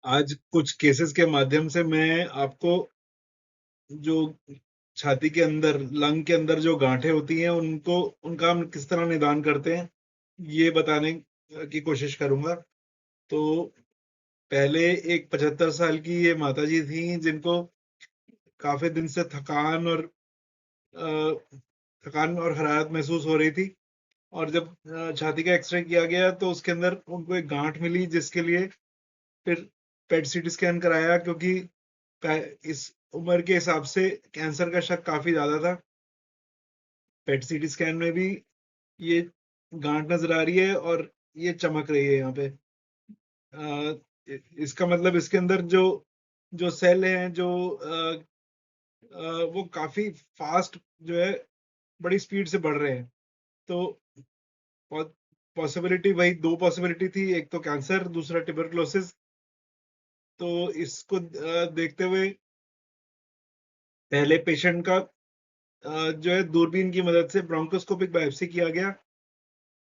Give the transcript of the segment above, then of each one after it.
आज कुछ केसेस के माध्यम से मैं आपको जो छाती के अंदर, लंग के अंदर जो गांठें होती हैं, उनका हम किस तरह निदान करते हैं, ये बताने की कोशिश करूंगा। तो पहले एक 75 साल की ये माताजी थी, जिनको काफी दिन से थकान और हरारत महसूस हो रही थी। और जब छाती का एक्सरे किया गया तो उसके अंदर उनको एक गांठ मिली, जिसके लिए फिर पेट सीटी स्कैन कराया, क्योंकि इस उम्र के हिसाब से कैंसर का शक काफी ज्यादा था। पेट सीटी स्कैन में भी ये गांठ नजर आ रही है और ये चमक रही है यहाँ पे। इसका मतलब इसके अंदर जो जो सेल हैं, वो काफी फास्ट जो है, बड़ी स्पीड से बढ़ रहे हैं। तो पॉसिबिलिटी, वही दो पॉसिबिलिटी थी, एक तो कैंसर, दूसरा ट्यूबरकुलोसिस। तो इसको देखते हुए पहले पेशेंट का जो है दूरबीन की मदद से ब्रोंकोस्कोपिक बायोप्सी किया गया।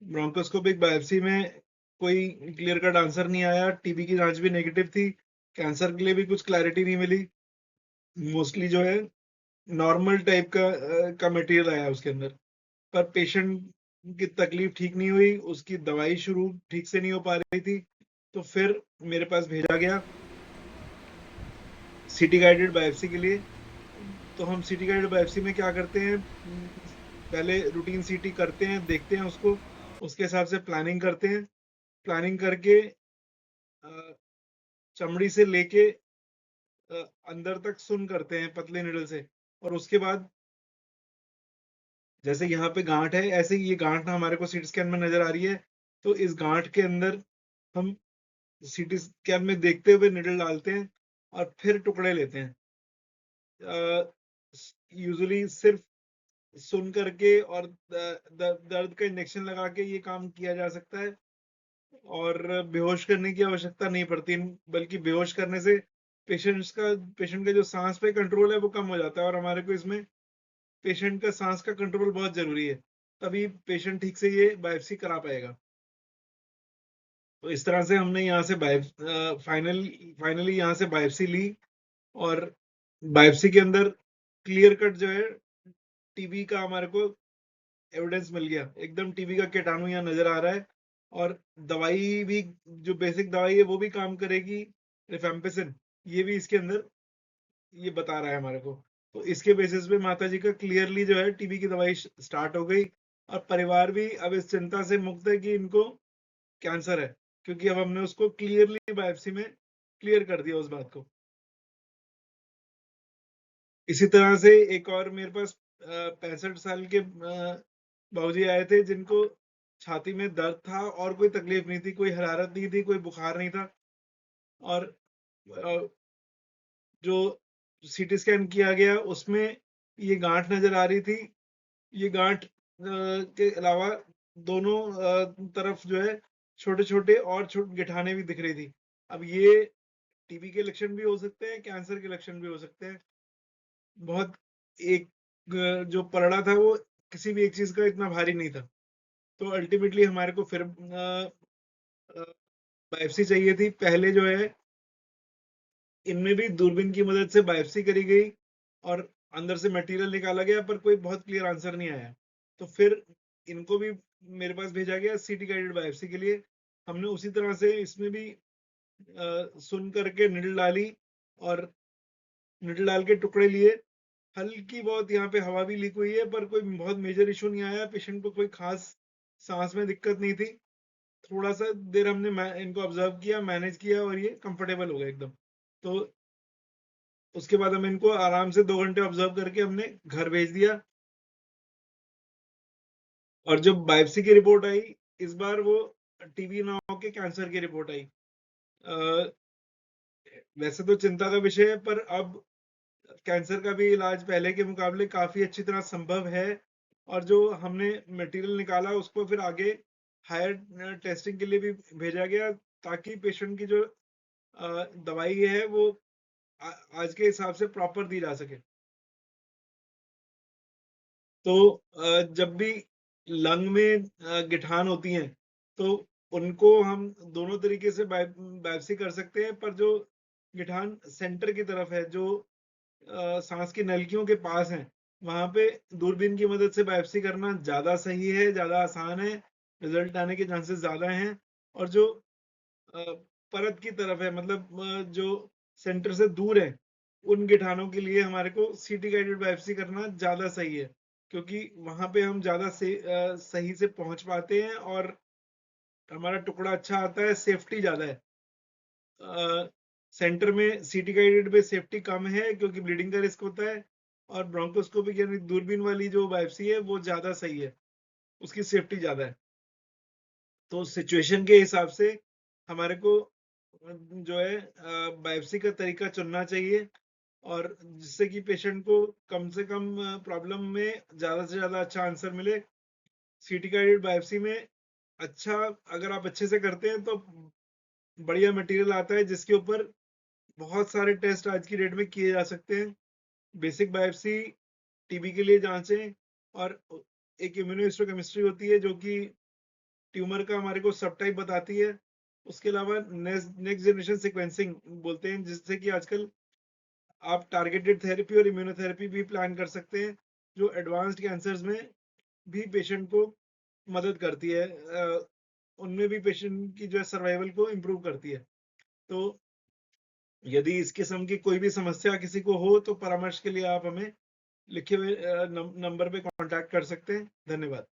ब्रोंकोस्कोपिक बायोप्सी में कोई क्लियर कट आंसर नहीं आया, टीबी की जांच भी नेगेटिव थी, कैंसर के लिए भी कुछ क्लैरिटी नहीं मिली। मोस्टली जो है नॉर्मल टाइप का मटेरियल आया उसके अंदर। पर पेशेंट की तकलीफ ठीक नहीं हुई, उसकी दवाई शुरू ठीक से नहीं हो पा रही थी। तो फिर मेरे पास भेजा गया सिटी गाइडेड बायोप्सी के लिए। तो हम सिटी गाइडेड बायोप्सी में क्या करते हैं, पहले रूटीन सीटी करते हैं, देखते हैं उसको, उसके हिसाब से प्लानिंग करते हैं। प्लानिंग करके चमड़ी से लेके अंदर तक सुन करते हैं पतले निडल से। और उसके बाद जैसे यहाँ पे गांठ है, ऐसे ही ये गांठ हमारे को सीटी स्कैन में नजर आ रही है। तो इस गांठ के अंदर हम सीटी स्कैन में देखते हुए निडल डालते हैं और फिर टुकड़े लेते हैं। यूजुअली सिर्फ सुन करके और दर्द का इंजेक्शन लगा के ये काम किया जा सकता है, और बेहोश करने की आवश्यकता नहीं पड़ती। बल्कि बेहोश करने से पेशेंट का जो सांस पे कंट्रोल है वो कम हो जाता है, और हमारे को इसमें पेशेंट का सांस का कंट्रोल बहुत जरूरी है, तभी पेशेंट ठीक से ये बायोप्सी करा पाएगा। तो इस तरह से हमने यहाँ से फाइनली यहाँ से बायोप्सी ली। और बायोप्सी के अंदर क्लियर कट जो है टीबी का हमारे को एविडेंस मिल गया, एकदम टीबी का कीटाणु यहाँ नजर आ रहा है। और दवाई भी, जो बेसिक दवाई है वो भी काम करेगी, रिफेम्पिसिन, ये भी इसके अंदर ये बता रहा है हमारे को। तो इसके बेसिस पे माता जी का क्लियरली जो है टीबी की दवाई स्टार्ट हो गई। और परिवार भी अब इस चिंता से मुक्त है कि इनको कैंसर है, क्योंकि अब हमने उसको क्लियरली बायोप्सी में क्लियर कर दिया उस बात को। इसी तरह से एक और मेरे पास 65 साल के बाबूजी आए थे, जिनको छाती में दर्द था और कोई तकलीफ नहीं थी, कोई हरारत नहीं थी, कोई बुखार नहीं था। और अ, जो सीटी स्कैन किया गया उसमें ये गांठ नजर आ रही थी। ये गांठ के अलावा दोनों तरफ जो है छोटे छोटे और छोटे गिठाने भी दिख रही थी। अब ये टीबी के लक्षण भी हो सकते हैं, कैंसर के लक्षण भी हो सकते हैं। बहुत एक जो पलड़ा था वो किसी भी एक चीज का इतना भारी नहीं था। तो अल्टीमेटली हमारे को फिर बायोप्सी चाहिए थी। पहले जो है इनमें भी दूरबीन की मदद से बायोप्सी करी गई और अंदर से मटेरियल निकाला गया, पर कोई बहुत क्लियर आंसर नहीं आया। तो फिर इनको भी मेरे पास भेजा गया सिटी गाइडेड बायोप्सी के लिए। हमने उसी तरह से इसमें भी सुन करके निडल डाली, और निडल डाल के टुकड़े लिए। हल्की बहुत यहाँ पे हवा भी लीक हुई है, पर कोई बहुत मेजर इशू नहीं आया, पेशेंट को कोई खास सांस में दिक्कत नहीं थी। थोड़ा सा देर हमने इनको ऑब्जर्व किया, मैनेज किया, और ये कंफर्टेबल हो गए एकदम। तो उसके बाद हम इनको आराम से 2 घंटे ऑब्जर्व करके हमने घर भेज दिया। और जब बायोप्सी की रिपोर्ट आई, इस बार वो टीबी ना होके कैंसर की रिपोर्ट आई। अ, वैसे तो चिंता का विषय है, पर अब कैंसर का भी इलाज पहले के मुकाबले काफी अच्छी तरह संभव है। और जो हमने मटेरियल निकाला उसको फिर आगे हायर टेस्टिंग के लिए भी भेजा गया, ताकि पेशेंट की जो दवाई है वो आज के हिसाब से प्रॉपर दी जा सके। तो जब भी लंग में गिठान होती हैं, तो उनको हम दोनों तरीके से बायोप्सी कर सकते हैं, पर जो गिठान सेंटर की तरफ है, जो सांस की नलकियों के पास है, वहां पे दूरबीन की मदद से बायोप्सी करना ज्यादा सही है, ज्यादा आसान है, रिजल्ट आने के चांसेस ज्यादा हैं। और जो अ, परत की तरफ है, मतलब जो सेंटर से दूर है, उन गिठानों के लिए हमारे को सीटी गाइडेड बायोप्सी करना ज्यादा सही है, क्योंकि वहां पे हम ज्यादा सही से पहुंच पाते हैं और हमारा टुकड़ा अच्छा आता है, सेफ्टी ज्यादा है। सेंटर में सीटी गाइडेड पे सेफ्टी कम है, क्योंकि ब्लीडिंग का रिस्क होता है, और ब्रोंकोस्कोपिक यानी दूरबीन वाली जो बायोप्सी है वो ज्यादा सही है, उसकी सेफ्टी ज्यादा है। तो सिचुएशन के हिसाब से हमारे को जो है बायोप्सी का तरीका चुनना चाहिए, और जिससे कि पेशेंट को कम से कम प्रॉब्लम में ज्यादा से ज्यादा अच्छा आंसर मिले। सीटी गाइडेड बायोप्सी में अच्छा, अगर आप अच्छे से करते हैं तो बढ़िया मटेरियल आता है, जिसके ऊपर बहुत सारे टेस्ट आज की डेट में किए जा सकते हैं। बेसिक बायोप्सी टीबी के लिए जांचें, और एक इम्यूनोहिस्टोकेमिस्ट्री होती है जो कि ट्यूमर का हमारे को सब टाइप बताती है। उसके अलावा नेक्स्ट जनरेशन सिक्वेंसिंग बोलते हैं, जिससे कि आजकल आप टारगेटेड थेरेपी और इम्यूनोथेरेपी भी प्लान कर सकते हैं, जो एडवांस्ड कैंसर्स में भी पेशेंट को मदद करती है, उनमें भी पेशेंट की जो है सर्वाइवल को इम्प्रूव करती है। तो यदि इस किस्म की कोई भी समस्या किसी को हो, तो परामर्श के लिए आप हमें लिखे हुए नंबर पे कांटेक्ट कर सकते हैं। धन्यवाद।